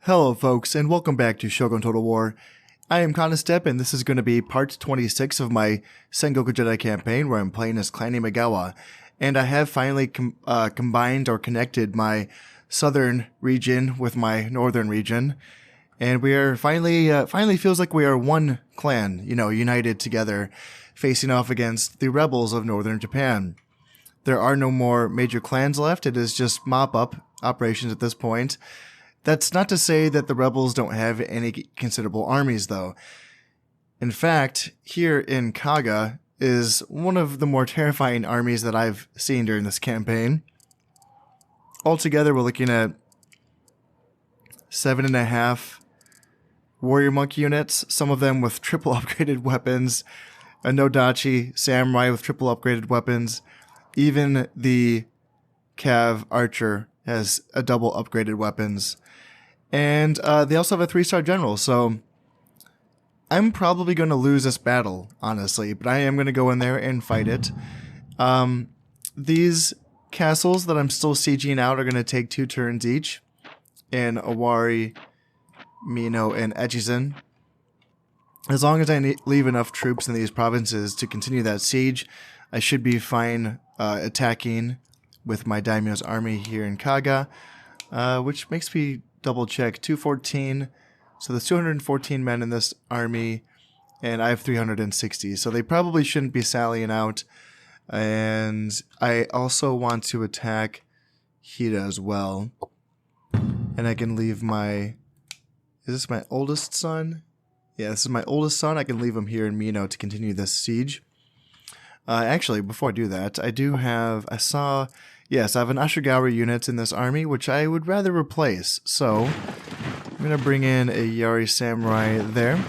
Hello folks, and welcome back to Shogun Total War. I am Step, and this is going to be part 26 of my Sengoku Jedi campaign, where I'm playing as Clan Imagawa. And I have finally combined or connected my southern region with my northern region. And we are finally feels like we are one clan, united together, facing off against the rebels of northern Japan. There are no more major clans left. It is just mop-up operations at this point. That's not to say that the rebels don't have any considerable armies, though. In fact, here in Kaga is one of the more terrifying armies that I've seen during this campaign. Altogether, we're looking at 7.5 warrior monk units, some of them with triple upgraded weapons, a Nodachi samurai with triple upgraded weapons, even the Cav archer has a double upgraded weapons. And they also have a 3-star general, so I'm probably going to lose this battle, honestly, but I am going to go in there and fight it. These castles that I'm still sieging out are going to take 2 turns each in Owari, Mino, and Echizen. As long as I leave enough troops in these provinces to continue that siege, I should be fine attacking with my daimyo's army here in Kaga, which makes me double check. 214. So there's 214 men in this army, and I have 360. So they probably shouldn't be sallying out. And I also want to attack Hida as well. And I can leave my... Is this my oldest son? Yeah, this is my oldest son. I can leave him here in Mino to continue this siege. Actually, before I do that, I do have... Yes, I have an Ashigaru unit in this army, which I would rather replace. So, I'm going to bring in a Yari Samurai there.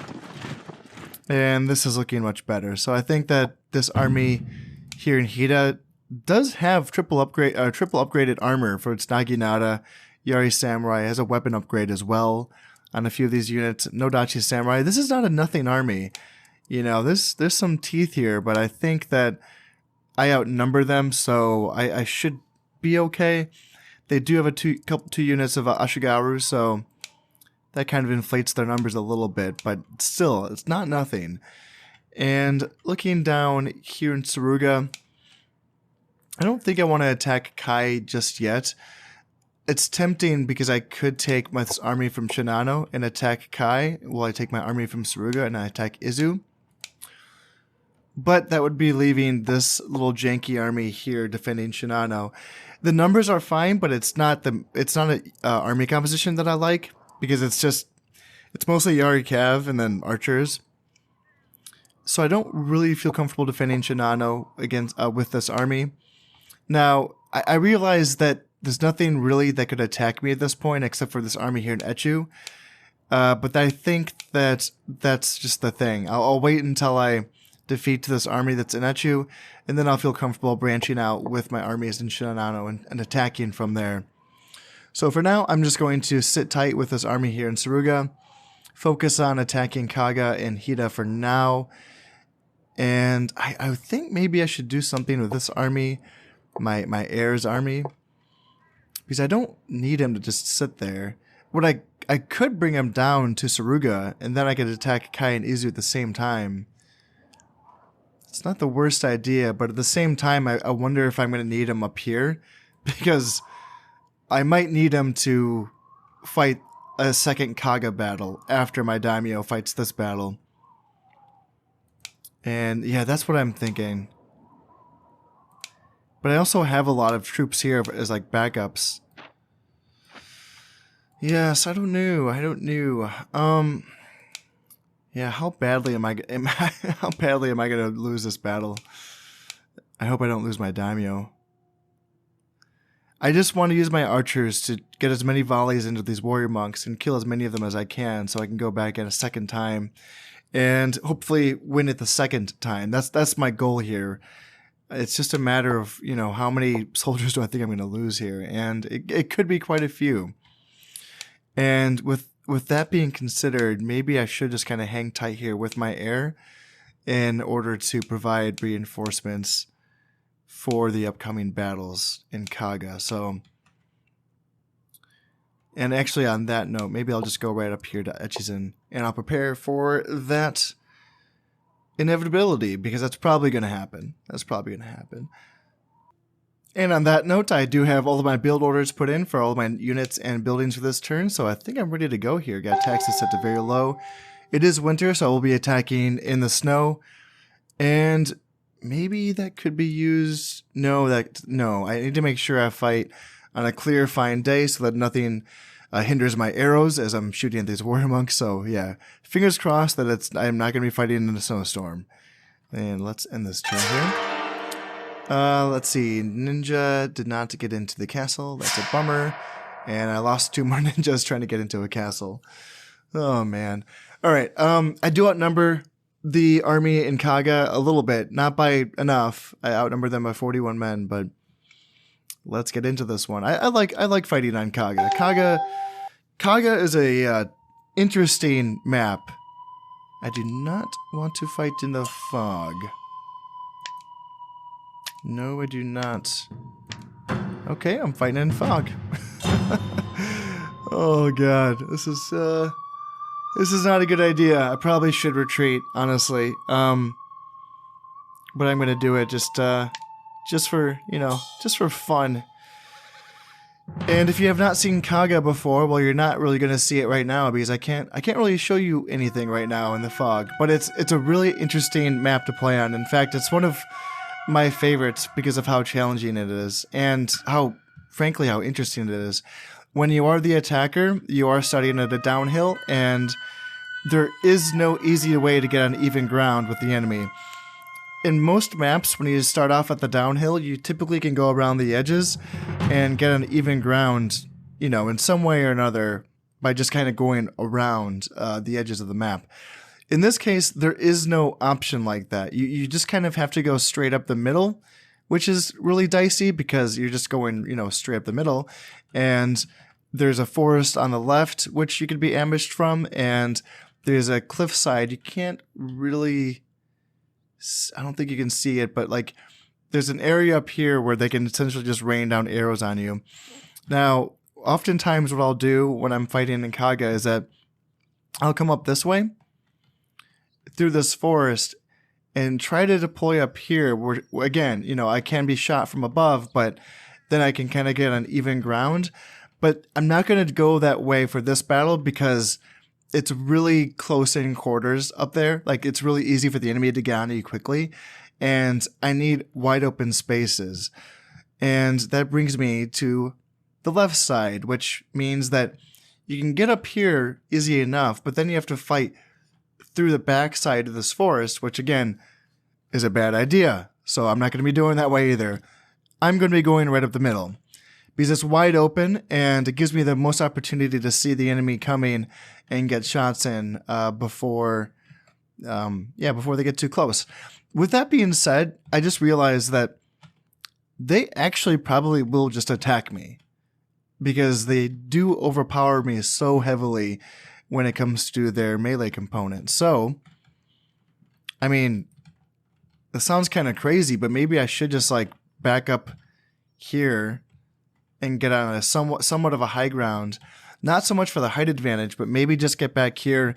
And this is looking much better. So I think that this army here in Hida does have triple upgraded armor for its Naginata. Yari Samurai has a weapon upgrade as well on a few of these units. Nodachi Samurai. This is not a nothing army. There's some teeth here, but I think that I outnumber them, so I should be okay. They do have two units of Ashigaru, so that kind of inflates their numbers a little bit, but still, it's not nothing. And looking down here in Suruga, I don't think I want to attack Kai just yet. It's tempting because I could take my army from Shinano and attack Kai, while I take my army from Suruga and I attack Izu. But that would be leaving this little janky army here defending Shinano. The numbers are fine, but it's not an army composition that I like, because it's mostly Yari Cav and then archers. So I don't really feel comfortable defending Shinano against with this army. Now, I realize that there's nothing really that could attack me at this point except for this army here in Echu. But I think that that's just the thing. I'll wait until I defeat this army that's in Echu, and then I'll feel comfortable branching out with my armies in Shinano and attacking from there. So for now, I'm just going to sit tight with this army here in Suruga, focus on attacking Kaga and Hida for now, and I think maybe I should do something with this army, my heir's army, because I don't need him to just sit there. What I could bring him down to Suruga, and then I could attack Kai and Izu at the same time. It's not the worst idea, but at the same time, I wonder if I'm going to need him up here, because I might need him to fight a second Kaga battle after my daimyo fights this battle. And yeah, that's what I'm thinking. But I also have a lot of troops here as like backups. Yes, I don't know. Yeah, how badly am I going to lose this battle? I hope I don't lose my daimyo. I just want to use my archers to get as many volleys into these warrior monks and kill as many of them as I can, so I can go back in a second time and hopefully win it the second time. That's my goal here. It's just a matter of, how many soldiers do I think I'm going to lose here, and it could be quite a few. And with that being considered, maybe I should just kind of hang tight here with my heir in order to provide reinforcements for the upcoming battles in Kaga. So And actually, on that note, maybe I'll just go right up here to Echizen, and I'll prepare for that inevitability, because that's probably going to happen. And on that note, I do have all of my build orders put in for all of my units and buildings for this turn, so I think I'm ready to go here. Got taxes set to very low. It is winter, so I will be attacking in the snow, and maybe that could be used. No, I need to make sure I fight on a clear, fine day so that nothing hinders my arrows as I'm shooting at these warrior monks. So yeah, fingers crossed that I'm not going to be fighting in a snowstorm. And let's end this turn here. Let's see. Ninja did not get into the castle. That's a bummer. And I lost 2 more ninjas trying to get into a castle. Oh man. All right. I do outnumber the army in Kaga a little bit, not by enough. I outnumber them by 41 men, but let's get into this one. I like fighting on Kaga. Kaga is a interesting map. I do not want to fight in the fog. No, I do not. Okay, I'm fighting in fog. Oh god, this is not a good idea. I probably should retreat, honestly. But I'm gonna do it just for, just for fun. And if you have not seen Kaga before, well, you're not really gonna see it right now because I can't really show you anything right now in the fog. But it's a really interesting map to play on. In fact, it's one of my favorites because of how challenging it is and frankly, how interesting it is. When you are the attacker, you are starting at a downhill, and there is no easy way to get on even ground with the enemy. In most maps, when you start off at the downhill, you typically can go around the edges and get on even ground, in some way or another by just kind of going around the edges of the map. In this case, there is no option like that. You just kind of have to go straight up the middle, which is really dicey because you're just going, straight up the middle. And there's a forest on the left, which you could be ambushed from, and there's a cliffside. You can't really... I don't think you can see it, but there's an area up here where they can essentially just rain down arrows on you. Now, oftentimes what I'll do when I'm fighting in Kaga is that I'll come up this way through this forest and try to deploy up here where, again, I can be shot from above, but then I can kind of get on even ground. But I'm not going to go that way for this battle because it's really close in quarters up there. It's really easy for the enemy to get on you quickly. And I need wide open spaces. And that brings me to the left side, which means that you can get up here easy enough, but then you have to fight through the back side of this forest, which again is a bad idea. So I'm not going to be doing that way either. I'm going to be going right up the middle because it's wide open and it gives me the most opportunity to see the enemy coming and get shots in before they get too close. With that being said, I just realized that they actually probably will just attack me because they do overpower me so heavily when it comes to their melee component. So, I mean, it sounds kind of crazy, but maybe I should just back up here and get on a somewhat of a high ground. Not so much for the height advantage, but maybe just get back here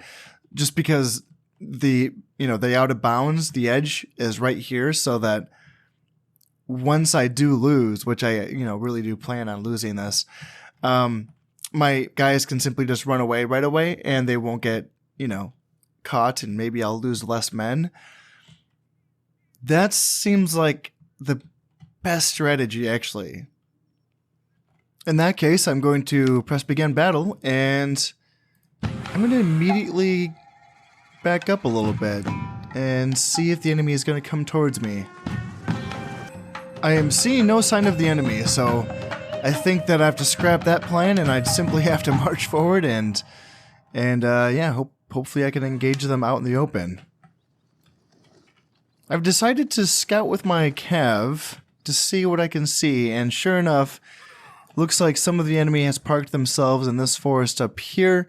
just because the out of bounds, the edge is right here, so that once I do lose, which I really do plan on losing this, my guys can simply just run away right away and they won't get, caught, and maybe I'll lose less men. That seems like the best strategy, actually. In that case, I'm going to press begin battle, and I'm going to immediately back up a little bit and see if the enemy is going to come towards me. I am seeing no sign of the enemy, so I think that I have to scrap that plan, and I'd simply have to march forward and hopefully I can engage them out in the open. I've decided to scout with my cav to see what I can see, and sure enough, looks like some of the enemy has parked themselves in this forest up here,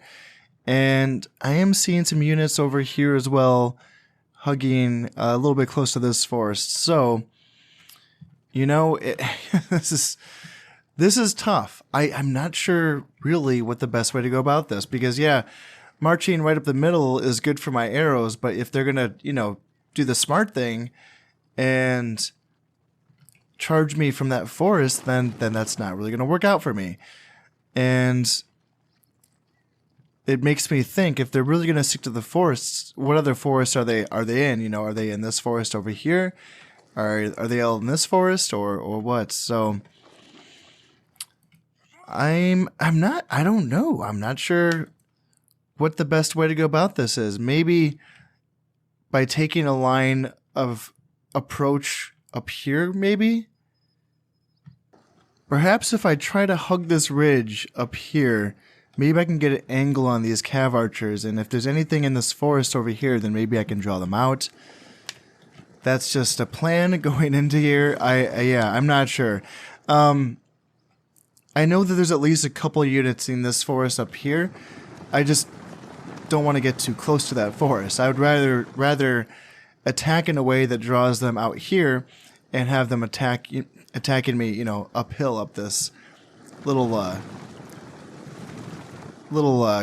and I am seeing some units over here as well, hugging a little bit close to this forest. So, this This is tough. I'm not sure really what the best way to go about this, because yeah, marching right up the middle is good for my arrows, but if they're gonna, do the smart thing and charge me from that forest, then that's not really gonna work out for me. And it makes me think, if they're really gonna stick to the forests, what other forests are they in? Are they in this forest over here? Are they all in this forest or what? So I don't know. I'm not sure what the best way to go about this is. Maybe by taking a line of approach up here, maybe? Perhaps if I try to hug this ridge up here, maybe I can get an angle on these cav archers, and if there's anything in this forest over here, then maybe I can draw them out. That's just a plan going into here. I'm not sure. I know that there's at least a couple units in this forest up here. I just don't want to get too close to that forest. I would rather attack in a way that draws them out here and have them attacking me, uphill up this little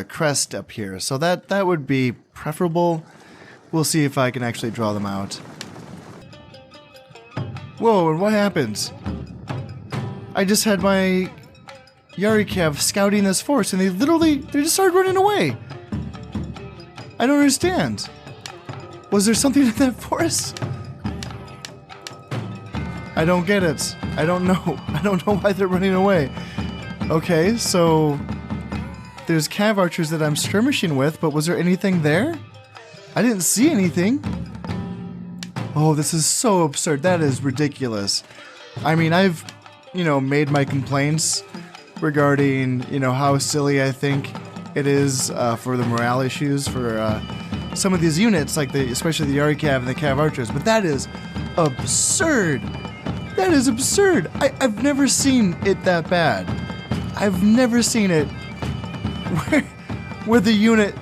crest up here. So that would be preferable. We'll see if I can actually draw them out. Whoa, and what happens? I just had my Yarikav scouting this forest, and they just started running away. I don't understand. Was there something in that forest? I don't get it. I don't know. I don't know why they're running away. Okay, so there's cav archers that I'm skirmishing with, but was there anything there? I didn't see anything. Oh, this is so absurd. That is ridiculous. I mean, I've, made my complaints regarding, how silly I think it is for the morale issues for some of these units, like especially the Yarikav and the Cav Archers, but that is absurd. That is absurd. I've never seen it that bad. I've never seen it where the unit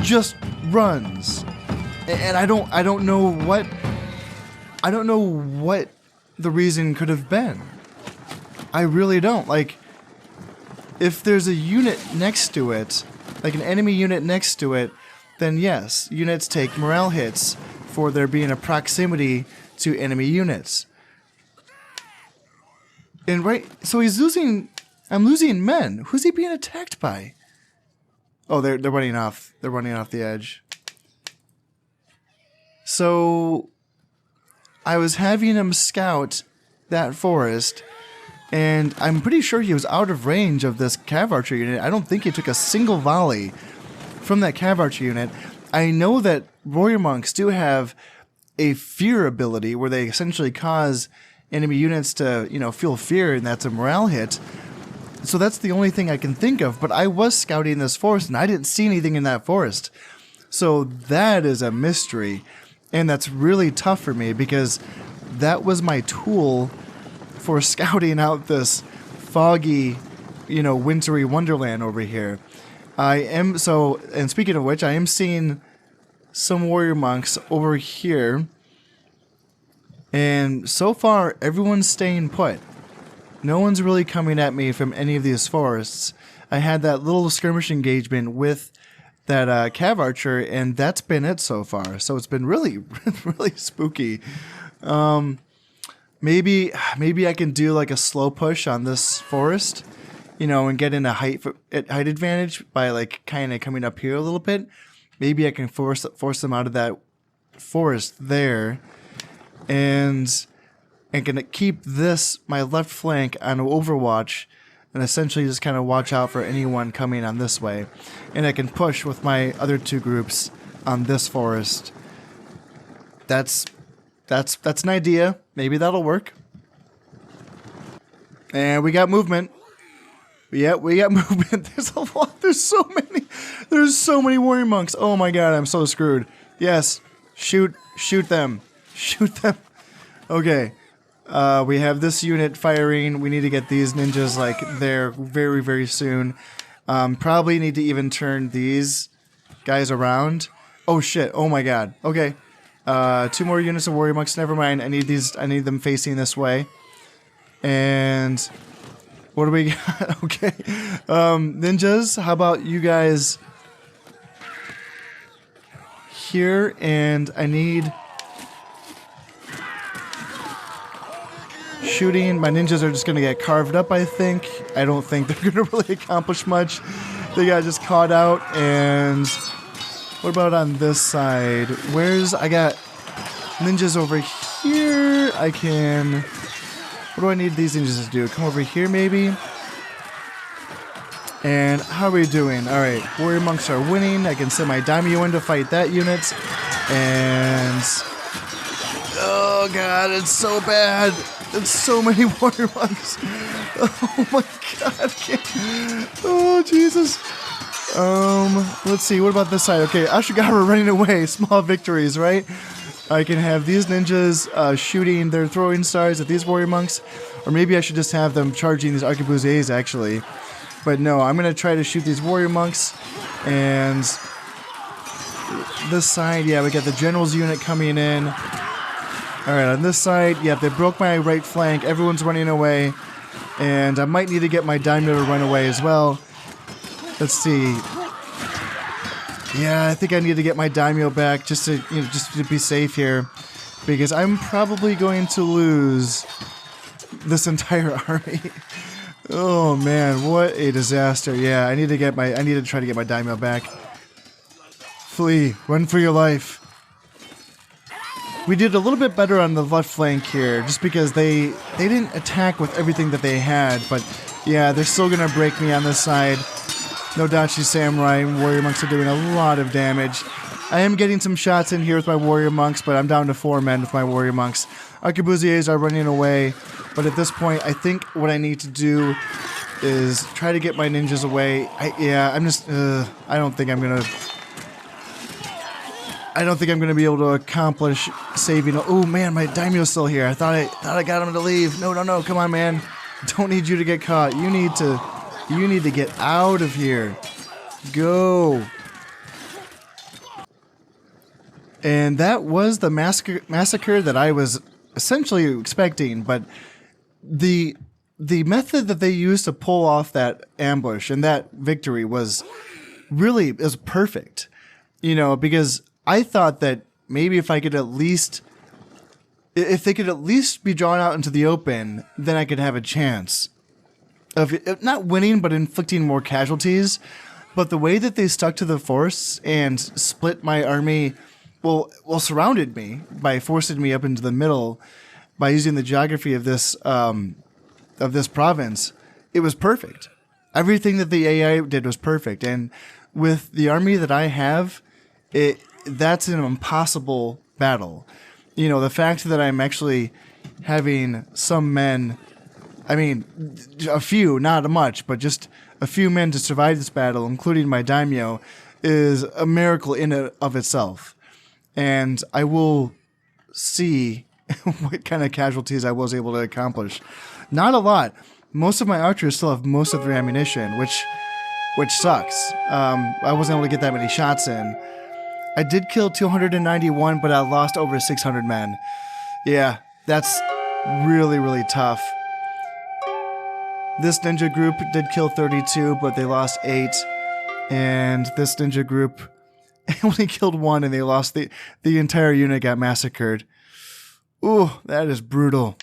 just runs, and I don't know what the reason could have been. I really don't. Like, if there's a unit next to it, like an enemy unit next to it, then yes, units take morale hits for there being a proximity to enemy units. And so I'm losing men. Who's he being attacked by? Oh, they're running off. They're running off the edge. So I was having him scout that forest, and I'm pretty sure he was out of range of this Cav Archer unit. I don't think he took a single volley from that Cav Archer unit. I know that Warrior Monks do have a fear ability where they essentially cause enemy units to, feel fear, and that's a morale hit. So that's the only thing I can think of, but I was scouting this forest, and I didn't see anything in that forest. So that is a mystery, and that's really tough for me because that was my tool for scouting out this foggy, wintry wonderland over here. And speaking of which, I am seeing some warrior monks over here, and so far everyone's staying put. No one's really coming at me from any of these forests. I had that little skirmish engagement with that Cav Archer, and that's been it so far. So it's been really, really spooky. Maybe I can do like a slow push on this forest, and get in a height advantage by like kind of coming up here a little bit. Maybe I can force them out of that forest there, and can keep my left flank on Overwatch, and essentially just kind of watch out for anyone coming on this way. And I can push with my other two groups on this forest. That's an idea. Maybe that'll work. And we got movement. Yeah, we got movement. There's a lot. There's so many warrior monks. Oh my god, I'm so screwed. Yes. Shoot them. Shoot them. Okay. We have this unit firing. We need to get these ninjas there very, very soon. Probably need to even turn these guys around. Oh shit. Oh my god. Okay. 2 more units of warrior monks. Never mind. I need them facing this way. And What do we got? Okay. Ninjas, how about you guys here? And I need shooting. My ninjas are just going to get carved up, I think. I don't think they're going to really accomplish much. They got just caught out. And what about on this side? I got ninjas over here. I can... What do I need these ninjas to do? Come over here, maybe? And how are we doing? Alright, warrior monks are winning. I can send my daimyo in to fight that unit. And... Oh god, it's so bad. It's so many warrior monks. Oh my god. Oh, Jesus. Let's see. What about this side? Okay, Ashigawa running away. Small victories, right? I can have these ninjas shooting their throwing stars at these warrior monks. Or maybe I should just have them charging these arquebusiers, actually. But no, I'm going to try to shoot these warrior monks. And this side, yeah, we got the general's unit coming in. Alright, on this side, yeah, they broke my right flank. Everyone's running away. And I might need to get my daimyo to run away as well. Let's see. Yeah, I think I need to get my daimyo back just to be safe here. Because I'm probably going to lose this entire army. Oh man, what a disaster. Yeah, I need to try to get my daimyo back. Flee, run for your life. We did a little bit better on the left flank here, just because they didn't attack with everything that they had, but yeah, they're still gonna break me on this side. No Dachi Samurai and Warrior Monks are doing a lot of damage. I am getting some shots in here with my Warrior Monks, but I'm down to 4 men with my Warrior Monks. Arquebusiers are running away, but at this point, I think what I need to do is try to get my ninjas away. I don't think I'm gonna be able to accomplish saving. Oh man, my daimyo's still here. I thought I got him to leave. No, come on, man. Don't need you to get caught. You need to get out of here. Go. And that was the massacre that I was essentially expecting, but the method that they used to pull off that ambush and that victory was perfect. You know, because I thought that maybe if they could at least be drawn out into the open, then I could have a chance of not winning, but inflicting more casualties. But the way that they stuck to the force and split my army, surrounded me by forcing me up into the middle by using the geography of this province, it was perfect. Everything that the AI did was perfect. And with the army that I have, that's an impossible battle. You know, the fact that I'm actually having some men, I mean, a few, not much, but just a few men to survive this battle, including my daimyo, is a miracle in and of itself. And I will see what kind of casualties I was able to accomplish. Not a lot. Most of my archers still have most of their ammunition, which sucks. I wasn't able to get that many shots in. I did kill 291, but I lost over 600 men. Yeah, that's really, really tough. This ninja group did kill 32, but they lost 8. And this ninja group only killed 1, and they lost the entire unit got massacred. Ooh, that is brutal.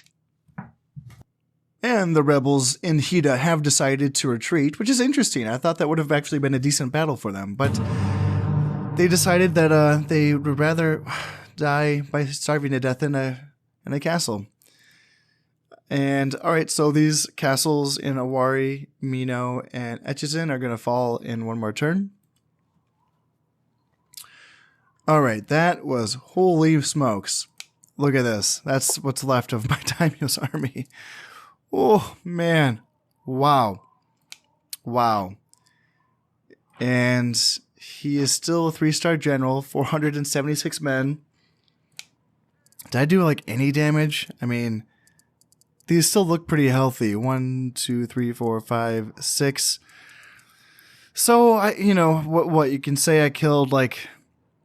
And the rebels in Hida have decided to retreat, which is interesting. I thought that would have actually been a decent battle for them, but they decided that they would rather die by starving to death in a castle. And alright, so these castles in Owari, Mino, and Echizen are going to fall in one more turn. Alright, that was holy smokes. Look at this. That's what's left of my daimyo's army. Oh, man. Wow. Wow. And he is still a 3-star general, 476 men. Did I do, like, any damage? I mean, these still look pretty healthy. 1, 2, 3, 4, 5, 6. So, what you can say I killed, like,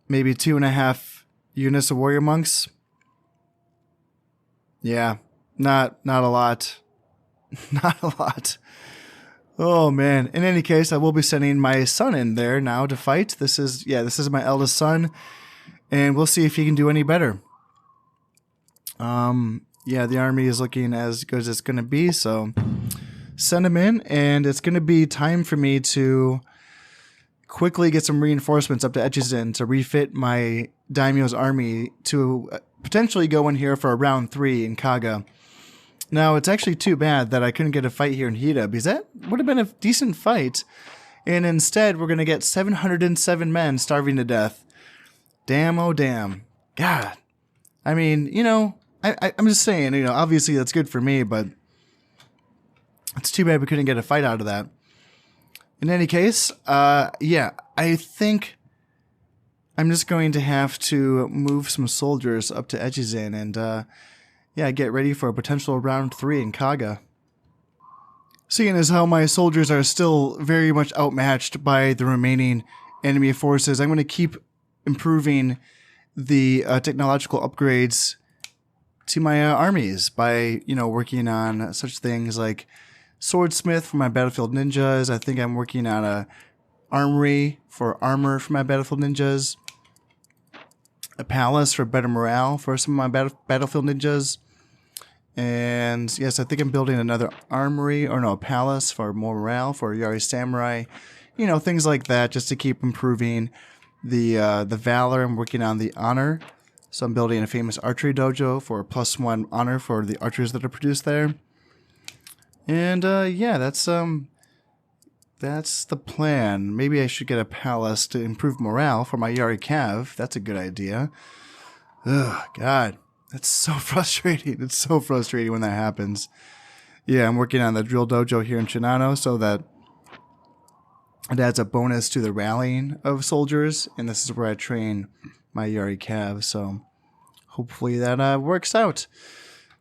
maybe 2.5 units of warrior monks. Yeah, not a lot. Not a lot. Oh, man. In any case, I will be sending my son in there now to fight. This is my eldest son, and we'll see if he can do any better. Yeah, the army is looking as good as it's going to be, so send him in, and it's going to be time for me to quickly get some reinforcements up to Echizen to refit my daimyo's army to potentially go in here for a round 3 in Kaga. Now, it's actually too bad that I couldn't get a fight here in Hida, because that would have been a decent fight, and instead we're going to get 707 men starving to death. Damn, oh damn. God. I mean, you know, I'm just saying, you know, obviously that's good for me, but it's too bad we couldn't get a fight out of that. In any case, yeah, I think I'm just going to have to move some soldiers up to Echizen and, yeah, get ready for a potential round 3 in Kaga. Seeing as how my soldiers are still very much outmatched by the remaining enemy forces, I'm going to keep improving the technological upgrades to my armies by, you know, working on such things like swordsmith for my battlefield ninjas. I think I'm working on a armory for armor for my battlefield ninjas, a palace for better morale for some of my battlefield ninjas, and yes, I think I'm building another armory, or no, a palace for more morale for Yari Samurai. You know, things like that, just to keep improving the valor. I'm working on the honor. So I'm building a famous archery dojo for +1 honor for the archers that are produced there. And yeah, that's the plan. Maybe I should get a palace to improve morale for my Yari Cav. That's a good idea. Ugh, God, that's so frustrating. It's so frustrating when that happens. Yeah, I'm working on the drill dojo here in Shinano so that it adds a bonus to the rallying of soldiers, and this is where I train my Yari Cav, so hopefully that works out.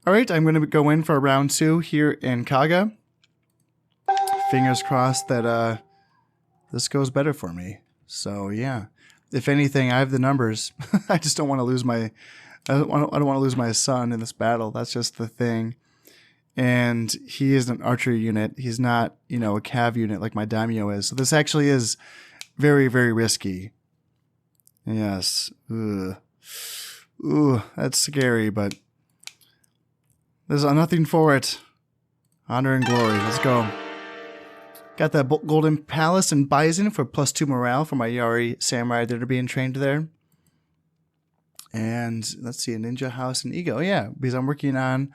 Alright, I'm going to go in for a round 2 here in Kaga. Fingers crossed that this goes better for me. So yeah, if anything, I have the numbers. I just don't want to lose my I don't want to lose my son in this battle. That's just the thing. And he is an archery unit. He's not, you know, a cav unit like my daimyo is. So this actually is very, very risky. Yes. Ugh. Ooh, that's scary, but there's nothing for it. Honor and glory. Let's go. Got that golden palace and bison for +2 morale for my Yari samurai that are being trained there. And let's see, a ninja house in Iga. Oh yeah, because I'm working on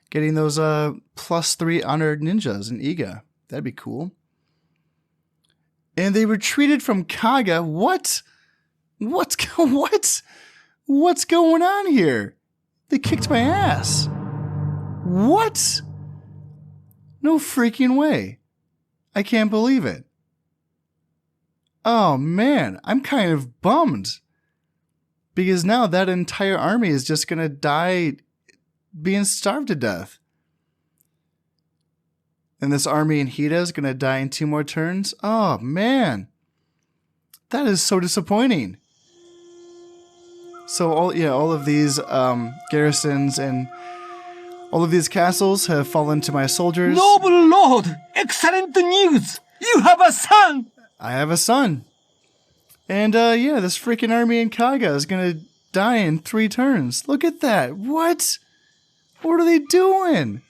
getting those +3 honored ninjas in Iga. That'd be cool. And they retreated from Kaga. What? What's going on here? They kicked my ass. What? No freaking way. I can't believe it. Oh man, I'm kind of bummed. Because now that entire army is just going to die being starved to death. And this army in Hida is going to die in 2 more turns? Oh man. That is so disappointing. So all of these garrisons and all of these castles have fallen to my soldiers. Noble lord, excellent news! You have a son! I have a son. And yeah, this freaking army in Kaga is gonna die in 3 turns. Look at that. What? What are they doing?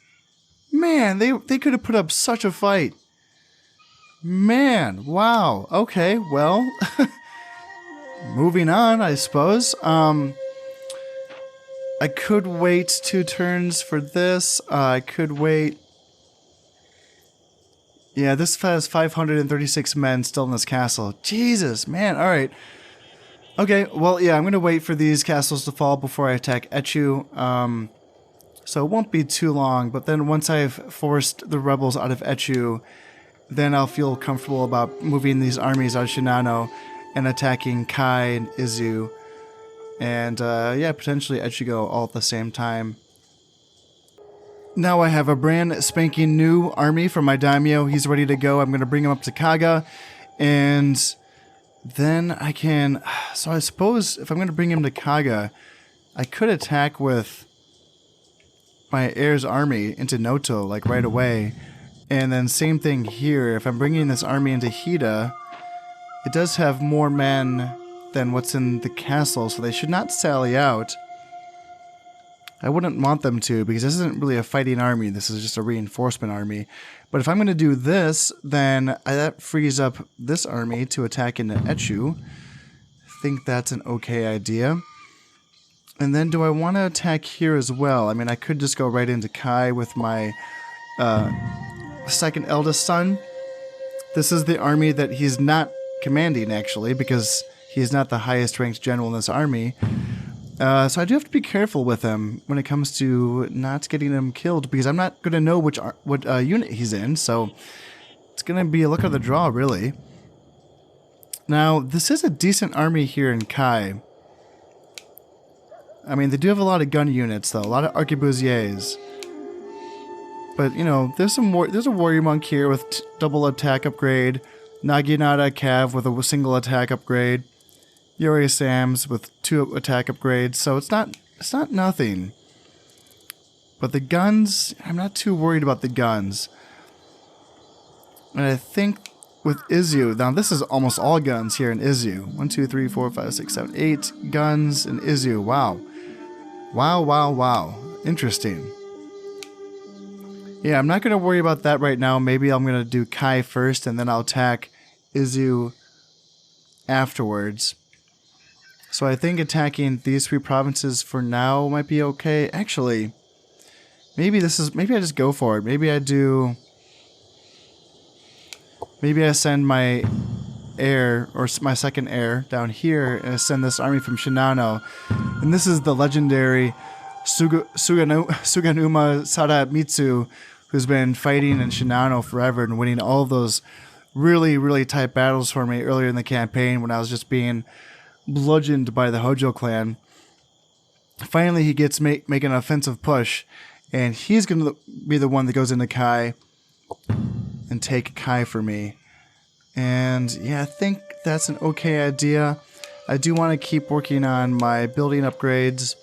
Man, they could have put up such a fight. Man, wow. Okay, well, moving on, I suppose. I could wait 2 turns for this. I could wait. Yeah, this has 536 men still in this castle. Jesus, man. All right. Okay, well, yeah, I'm going to wait for these castles to fall before I attack Echu. So it won't be too long, but then once I've forced the rebels out of Echu, then I'll feel comfortable about moving these armies out of Shinano and attacking Kai and Izu. And, yeah, potentially Echigo all at the same time. Now I have a brand spanking new army for my daimyo. He's ready to go. I'm going to bring him up to Kaga. And then I can... So I suppose if I'm going to bring him to Kaga, I could attack with my heir's army into Noto, like, right away. And then same thing here. If I'm bringing this army into Hida, it does have more men than what's in the castle, so they should not sally out. I wouldn't want them to, because this isn't really a fighting army. This is just a reinforcement army. But if I'm going to do this, then that frees up this army to attack into Echu. I think that's an okay idea. And then do I want to attack here as well? I mean, I could just go right into Kai with my second eldest son. This is the army that he's not commanding, actually, because he's not the highest ranked general in this army. So I do have to be careful with him when it comes to not getting him killed, because I'm not going to know what unit he's in, so it's going to be a luck of the draw, really. Now, this is a decent army here in Kai. I mean, they do have a lot of gun units, though, a lot of arquebusiers. But, you know, there's a warrior monk here with double attack upgrade, Naginata Cav with a single attack upgrade, Yuri Sams with 2 attack upgrades, so it's not nothing. But the guns, I'm not too worried about the guns. And I think with Izu, now this is almost all guns here in Izu. 1, 2, 3, 4, 5, 6, 7, 8 guns in Izu. Wow. Wow, wow, wow. Interesting. Yeah, I'm not going to worry about that right now. Maybe I'm going to do Kai first, and then I'll attack Izu afterwards. So I think attacking these 3 provinces for now might be okay. Actually, maybe I just go for it. Maybe I send my heir, or my second heir, down here, and I send this army from Shinano. And this is the legendary Suganuma Sadamitsu, who's been fighting in Shinano forever and winning all of those really, really tight battles for me earlier in the campaign when I was just being bludgeoned by the Hojo clan. Finally, he gets make an offensive push, and he's going to be the one that goes into Kai and take Kai for me. And yeah, I think that's an okay idea. I do want to keep working on my building upgrades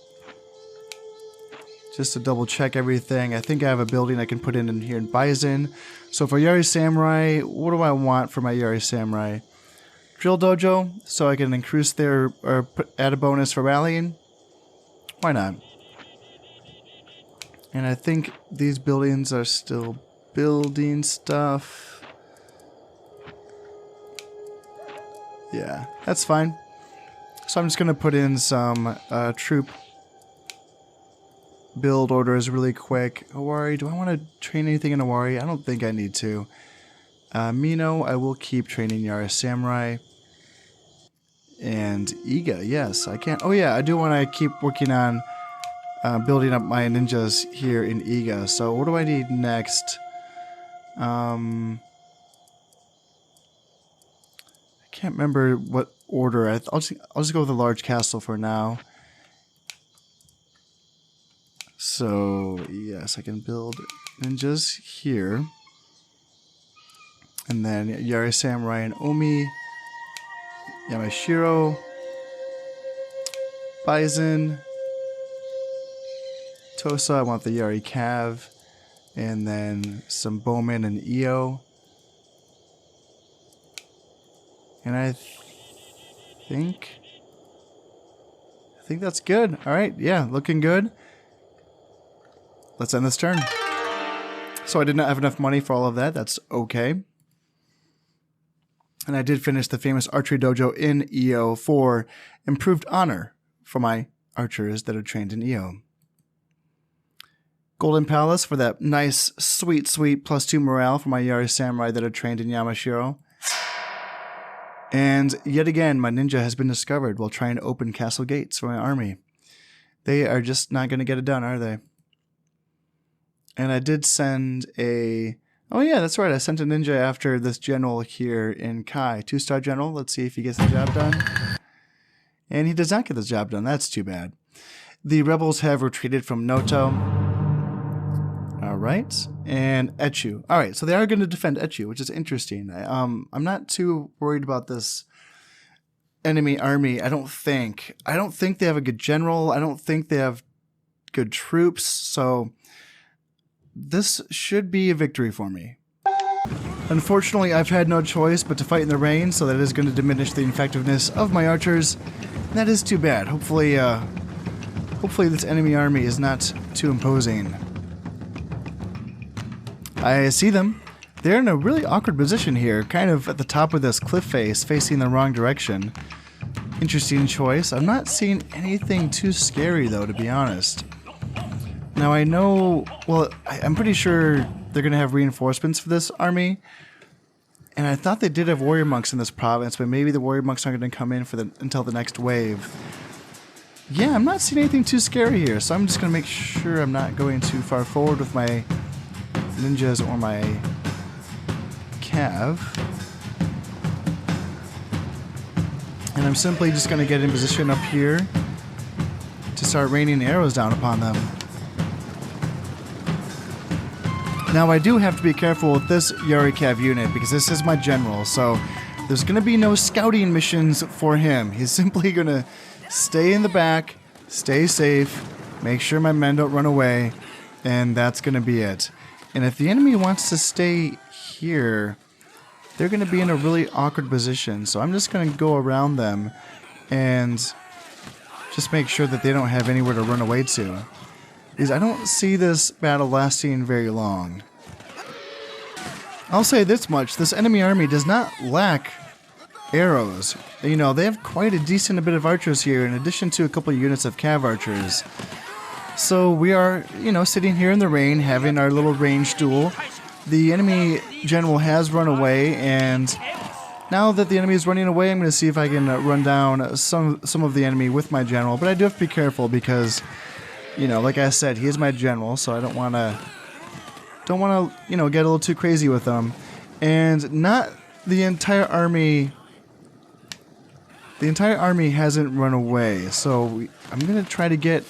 just to double check everything. I think I have a building I can put in here in Bison. So for Yari Samurai, what do I want for my Yari Samurai? Drill Dojo, so I can increase their, or add a bonus for rallying. Why not? And I think these buildings are still building stuff. Yeah, that's fine. So I'm just going to put in some troop build orders really quick. Owari, do I want to train anything in Owari? I don't think I need to. Mino, I will keep training Yara Samurai. And Iga, yes, I can. Oh yeah, I do want to keep working on building up my ninjas here in Iga. So what do I need next? I can't remember what order. I'll just go with a large castle for now. So yes, I can build ninjas here. And then Yari Samurai and Omi, Yamashiro, Bison, Tosa, I want the Yari Cav, and then some Bowman and Io. And I think that's good. All right, yeah, looking good. Let's end this turn. So I did not have enough money for all of that. That's okay. And I did finish the famous archery dojo in EO for improved honor for my archers that are trained in EO. Golden Palace for that nice, sweet +2 morale for my Yari Samurai that are trained in Yamashiro. And yet again, my ninja has been discovered while trying to open castle gates for my army. They are just not going to get it done, are they? And I did send a... Oh yeah, that's right. I sent a ninja after this general here in Kai. 2-star general. Let's see if he gets the job done. And he does not get the job done. That's too bad. The rebels have retreated from Noto. Alright. And Echu. Alright, so they are going to defend Echu, which is interesting. I'm not too worried about this enemy army, I don't think. I don't think they have a good general. I don't think they have good troops, so this should be a victory for me. Unfortunately, I've had no choice but to fight in the rain, so that is going to diminish the effectiveness of my archers. That is too bad. Hopefully this enemy army is not too imposing. I see them. They're in a really awkward position here, kind of at the top of this cliff face, facing the wrong direction. Interesting choice. I'm not seeing anything too scary, though, to be honest. Now, I know... Well, I'm pretty sure they're going to have reinforcements for this army. And I thought they did have warrior monks in this province, but maybe the warrior monks aren't going to come in for until the next wave. Yeah, I'm not seeing anything too scary here, so I'm just going to make sure I'm not going too far forward with my ninjas or my cav. And I'm simply just going to get in position up here to start raining arrows down upon them. Now, I do have to be careful with this Yari Cav unit because this is my general, so there's going to be no scouting missions for him. He's simply going to stay in the back, stay safe, make sure my men don't run away, and that's going to be it. And if the enemy wants to stay here, they're going to be in a really awkward position, so I'm just going to go around them and just make sure that they don't have anywhere to run away to. Because I don't see this battle lasting very long. I'll say this much, this enemy army does not lack arrows. You know, they have quite a decent bit of archers here, in addition to a couple of units of cav archers. So we are, you know, sitting here in the rain, having our little range duel. The enemy general has run away, and now that the enemy is running away, I'm going to see if I can run down some of the enemy with my general. But I do have to be careful because, you know, like I said, he is my general, so I don't want to, you know, get a little too crazy with him. And not the entire army. The entire army hasn't run away, so I'm going to try to get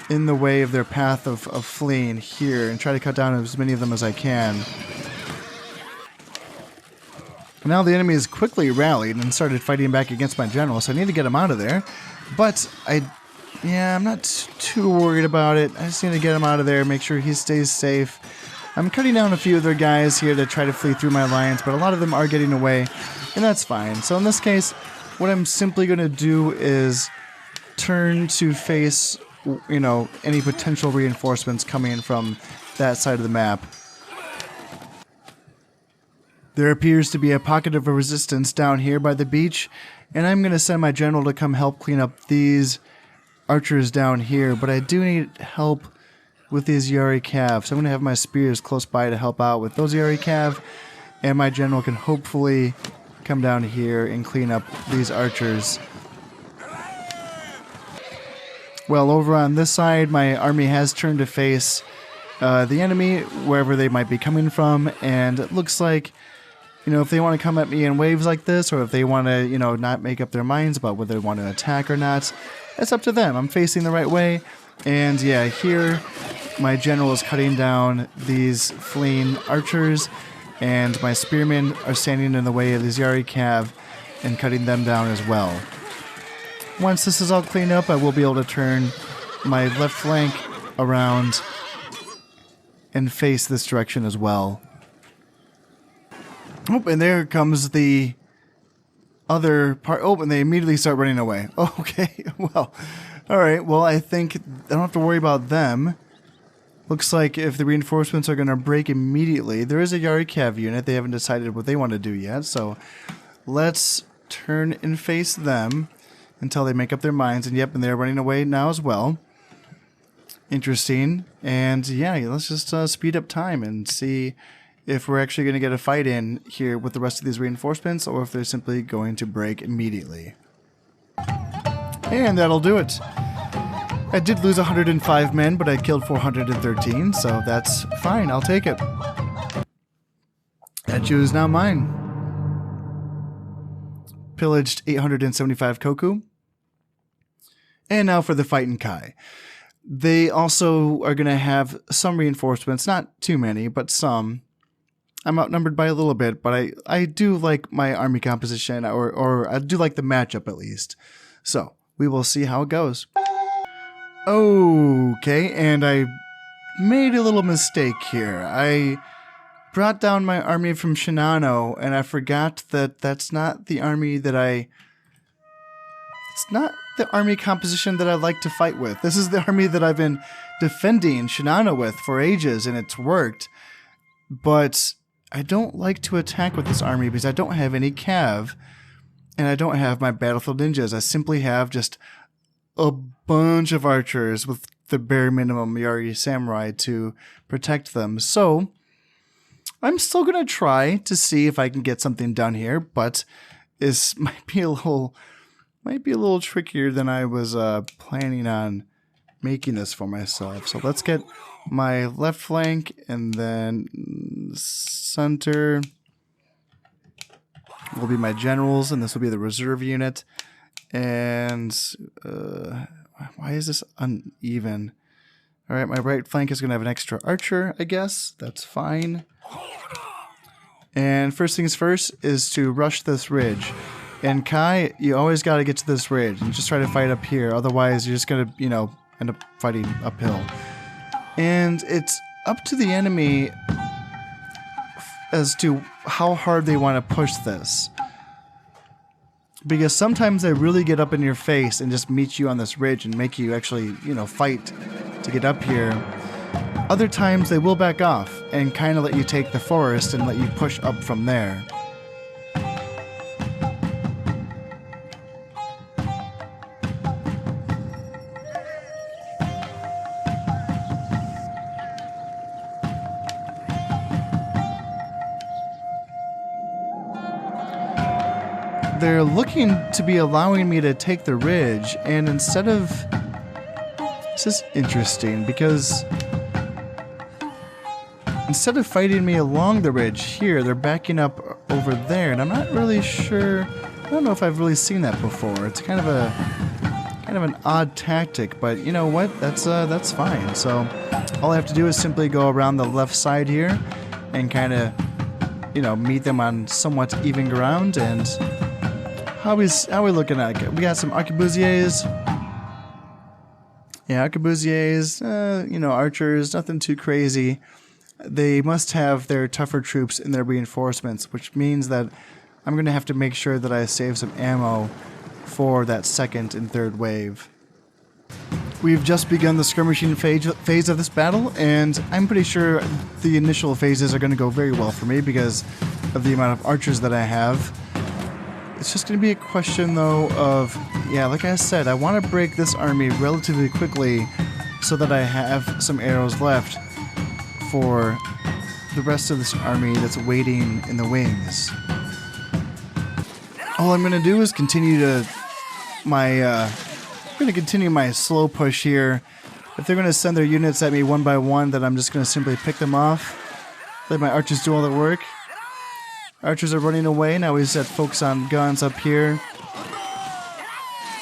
in the way of their path of fleeing here and try to cut down as many of them as I can. Now the enemy has quickly rallied and started fighting back against my general, so I need to get him out of there. But I'm not too worried about it. I just need to get him out of there, make sure he stays safe. I'm cutting down a few of their guys here to try to flee through my lines, but a lot of them are getting away, and that's fine. So in this case, what I'm simply going to do is turn to face, you know, any potential reinforcements coming from that side of the map. There appears to be a pocket of resistance down here by the beach, and I'm going to send my general to come help clean up these archers down here, but I do need help with these Yari Cav, so I'm going to have my spears close by to help out with those Yari Cav, and my general can hopefully come down here and clean up these archers. Well, over on this side, my army has turned to face the enemy, wherever they might be coming from, and it looks like, you know, if they want to come at me in waves like this, or if they want to, you know, not make up their minds about whether they want to attack or not, that's up to them. I'm facing the right way, and yeah, here my general is cutting down these fleeing archers, and my spearmen are standing in the way of these Yari Cav and cutting them down as well. Once this is all cleaned up, I will be able to turn my left flank around and face this direction as well. Oh, and there comes the other part. Oh, and they immediately start running away. Oh, okay, well, all right. Well, I think I don't have to worry about them. Looks like if the reinforcements are going to break immediately, there is a Yari Cav unit. They haven't decided what they want to do yet, so let's turn and face them until they make up their minds. And yep, and they're running away now as well. Interesting. And yeah, let's just speed up time and see if we're actually going to get a fight in here with the rest of these reinforcements, or if they're simply going to break immediately. And that'll do it. I did lose 105 men, but I killed 413, so that's fine. I'll take it. Echu is now mine. Pillaged 875 koku. And now for the fight in Kai. They also are going to have some reinforcements, not too many, but some. I'm outnumbered by a little bit, but I do like my army composition, or I do like the matchup at least. So, we will see how it goes. Okay, and I made a little mistake here. I brought down my army from Shinano, and I forgot that that's not the army that it's not the army composition that I like to fight with. This is the army that I've been defending Shinano with for ages, and it's worked. But I don't like to attack with this army because I don't have any cav, and I don't have my battlefield ninjas. I simply have just a bunch of archers with the bare minimum Yari samurai to protect them. So I'm still gonna try to see if I can get something done here, but this might be a little trickier than I was planning on making this for myself. So let's get my left flank, and then center will be my generals, and this will be the reserve unit. And why is this uneven? All right, my right flank is going to have an extra archer, I guess. That's fine. And first things first is to rush this ridge. And Kai, you always got to get to this ridge and just try to fight up here. Otherwise, you're just going to, end up fighting uphill. And it's up to the enemy as to how hard they want to push this. Because sometimes they really get up in your face and just meet you on this ridge and make you actually, fight to get up here. Other times they will back off and kind of let you take the forest and let you push up from there. They're looking to be allowing me to take the ridge, and instead of... This is interesting, because instead of fighting me along the ridge here, they're backing up over there, and I'm not really sure... I don't know if I've really seen that before. It's kind of an odd tactic, but you know what? That's fine. So all I have to do is simply go around the left side here and kind of, meet them on somewhat even ground. And how are we looking at it? We got some arquebusiers. Yeah, arquebusiers, archers, nothing too crazy. They must have their tougher troops in their reinforcements, which means that I'm going to have to make sure that I save some ammo for that second and third wave. We've just begun the skirmishing phase of this battle, and I'm pretty sure the initial phases are going to go very well for me because of the amount of archers that I have. It's just going to be a question, though, of, like I said, I want to break this army relatively quickly so that I have some arrows left for the rest of this army that's waiting in the wings. All I'm going to do is continue my slow push here. If they're going to send their units at me one by one, then I'm just going to simply pick them off. Let my archers do all the work. Archers are running away. Now we set folks on guns up here.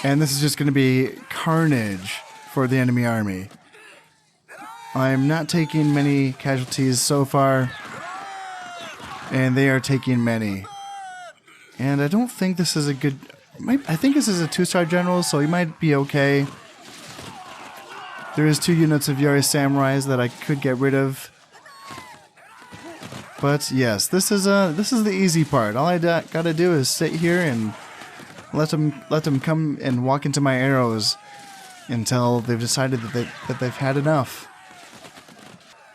And this is just going to be carnage for the enemy army. I'm not taking many casualties so far. And they are taking many. And I don't think this is a good... I think this is a 2-star general, so he might be okay. There is 2 units of Yari Samurais that I could get rid of. But yes, this is the easy part. All I gotta do is sit here and let them come and walk into my arrows until they've decided that they've had enough.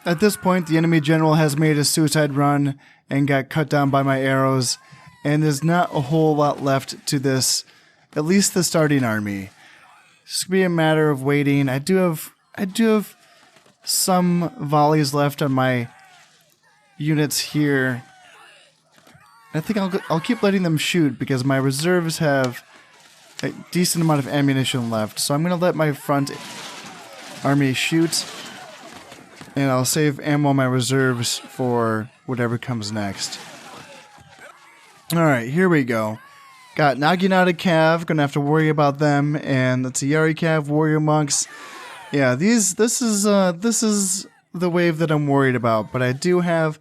At this point, the enemy general has made a suicide run and got cut down by my arrows, and there's not a whole lot left to this, at least the starting army. It's gonna be a matter of waiting. I do have some volleys left on my units here. I think I'll keep letting them shoot because my reserves have a decent amount of ammunition left. So I'm going to let my front army shoot, and I'll save ammo on my reserves for whatever comes next. Alright, here we go. Got Naginata Cav, gonna have to worry about them, and that's a Yari Cav, Warrior Monks. Yeah, this is the wave that I'm worried about, but I do have,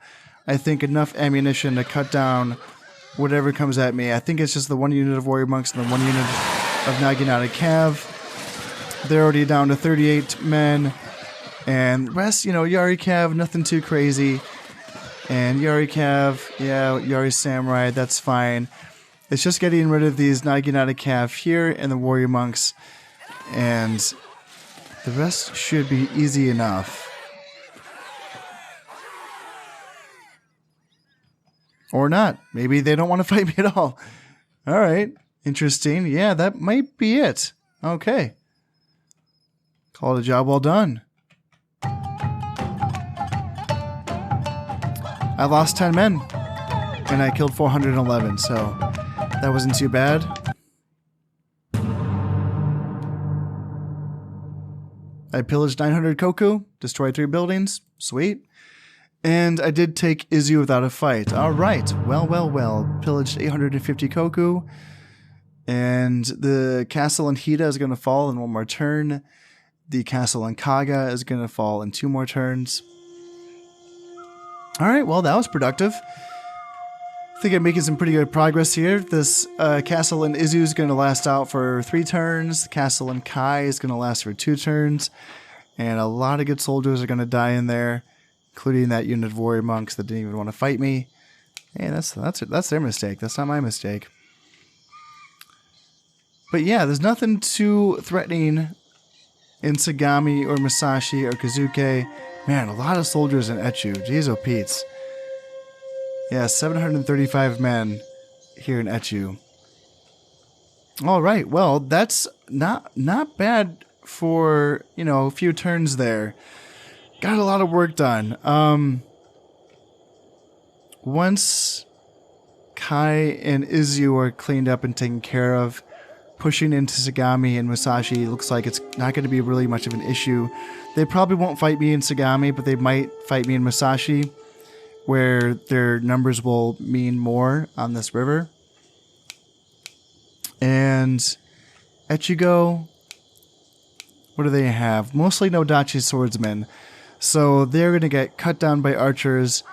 I think, enough ammunition to cut down whatever comes at me. I think it's just the 1 unit of Warrior Monks and the 1 unit of Naginata Cav. They're already down to 38 men. And the rest, you know, Yari Cav, nothing too crazy. And Yari Cav, yeah, Yari Samurai, that's fine. It's just getting rid of these Naginata Cav here and the Warrior Monks. And the rest should be easy enough. Or not. Maybe they don't want to fight me at all. Alright. Interesting. Yeah, that might be it. Okay. Call it a job well done. I lost 10 men. And I killed 411, so that wasn't too bad. I pillaged 900 koku, destroyed 3 buildings. Sweet. And I did take Izu without a fight. Alright, well. Pillaged 850 koku. And the castle in Hida is going to fall in 1 more turn. The castle in Kaga is going to fall in 2 more turns. Alright, well, that was productive. I think I'm making some pretty good progress here. This castle in Izu is going to last out for 3 turns. The castle in Kai is going to last for 2 turns. And a lot of good soldiers are going to die in there, including that unit of warrior monks that didn't even want to fight me. Hey, that's their mistake. That's not my mistake. But yeah, there's nothing too threatening in Sagami or Musashi or Kazuke. Man, a lot of soldiers in Echu. Jeez, oh Pete's. Yeah, 735 men here in Echu. Alright, well, that's not bad for, you know, a few turns there. Got a lot of work done. Once Kai and Izu are cleaned up and taken care of, pushing into Sagami and Musashi looks like it's not going to be really much of an issue. They probably won't fight me in Sagami, but they might fight me in Musashi, where their numbers will mean more on this river. And Echigo, what do they have? Mostly Nodachi swordsmen. So they're going to get cut down by archers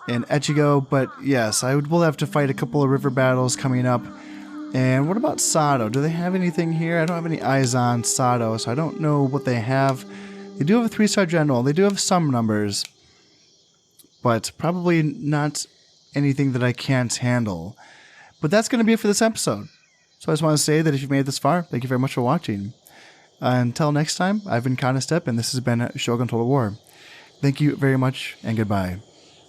in Echigo. But yes, will have to fight a couple of river battles coming up. And what about Sado? Do they have anything here? I don't have any eyes on Sado, so I don't know what they have. They do have a 3-star general. They do have some numbers, but probably not anything that I can't handle. But that's going to be it for this episode. So I just want to say that if you've made it this far, thank you very much for watching. Until next time, I've been Kanastep, and this has been Shogun Total War. Thank you very much, and goodbye.